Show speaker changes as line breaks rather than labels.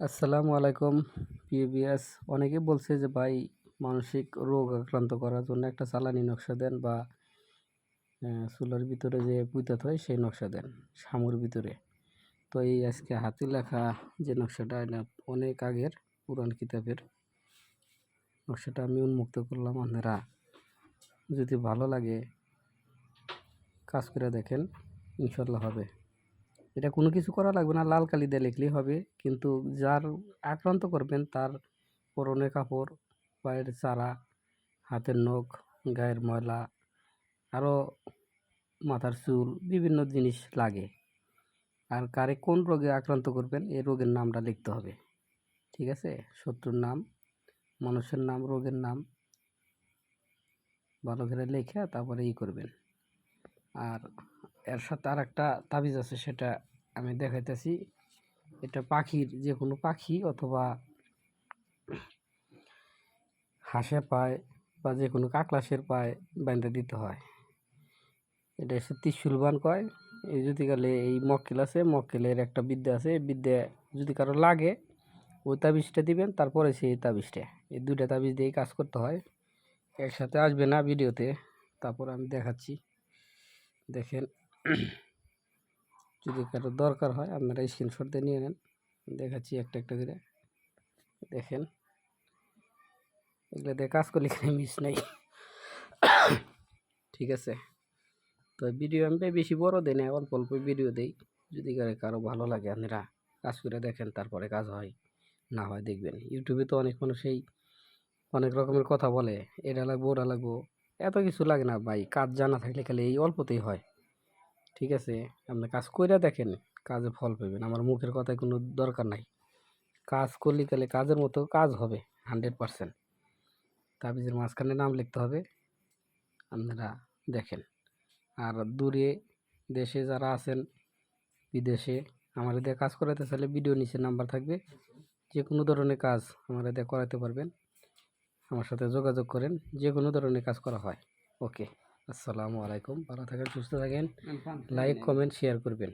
আসসালামু আলাইকুম পিবিএস। অনেকে বলছে যে ভাই মানসিক রোগ আক্রান্ত করার জন্য একটা চালানি নকশা দেন বা চুলার ভিতরে যে পুঁতাতে হয় সেই নকশা দেন শামুর ভিতরে। তো এই আজকে হাতে লেখা যে নকশাটা এটা অনেক আগের পুরান কিতাবের নকশাটা আমি উন্মুক্ত করলাম। আপনারা যদি ভালো লাগে কাজ করে দেখেন, ইনশাল্লাহ হবে। এটা কোনো কিছু করা লাগবে না, লাল কালি দিয়ে লিখলেই হবে। কিন্তু যার আক্রান্ত করবেন তার পরনের কাপড়, পায়ের চারা, হাতের নখ, গায়ের ময়লা, আরও মাথার চুল, বিভিন্ন জিনিস লাগে। আর কারে কোন রোগে আক্রান্ত করবেন এই রোগের নামটা লিখতে হবে। ঠিক আছে? শত্রুর নাম, মানুষের নাম, রোগের নাম ভালো করে লেখা তারপরে করবেন। আর এর সাথে আর একটা তাবিজ আছে, সেটা আমি দেখাইতেছি। এটা পাখির, যে কোনো পাখি অথবা হাঁসের পায়ে বা যে কোনো কাকলাসের পায়ে বেঁধে দিতে হয়। এটা হচ্ছে ত্রিশূলবান কয়। এই যদি গেলে এই মক্কেল আছে, মক্কেলের একটা বিদ্যা আছে, এই বিদ্যা যদি কারো লাগে ওই তাবিজটা দিবেন, তারপরে সেই তাবিজটা, এই দুইটা তাবিজ দিয়েই কাজ করতে হয়। একসাথে আসবে না ভিডিওতে, তারপর আমি দেখাচ্ছি, দেখেন। যদি কারো দরকার হয় আপনারা স্ক্রিনশট দিয়ে নিয়ে নেন। দেখাচ্ছি একটা একটা করে, দেখেন। এগুলো দিয়ে কাজ করলে এখানে মিস নেই। ঠিক আছে? তো ভিডিও আমি বেশি বড় দিই না, অল্প অল্প ভিডিও দিই। যদি কারো ভালো লাগে আপনারা কাজ করে দেখেন, তারপরে কাজ হয় না হয় দেখবেন। ইউটিউবে তো অনেক মানুষই অনেক রকমের কথা বলে, এটা লাগবো ওটা লাগবো। এত কিছু লাগে না ভাই, কাজ জানা থাকলে খালি এই অল্পতেই হয়। ঠিক আছে? আপনি কাজ করে দেখেন, কাজে ফল পাবেন। আমার মুখের কথায় কোনো দরকার নাই। কাজ করলে তাহলে কাজের মতো কাজ হবে 100%। তাবিজের মাঝখানে নাম লিখতে হবে, আপনারা দেখেন। আর দূরে দেশে যারা আছেন, বিদেশে, আমার দিয়ে কাজ করাতে চাইলে ভিডিও নিচে নাম্বার থাকবে, যে কোনো ধরনের কাজ আমার দিয়ে করাতে পারবেন। আমার সাথে যোগাযোগ করেন, যে কোনো ধরনের কাজ করা হয়। ওকে, আসসালামু আলাইকুম। ভালো থাকেন, সুস্থ থাকেন, লাইক কমেন্ট শেয়ার করবেন।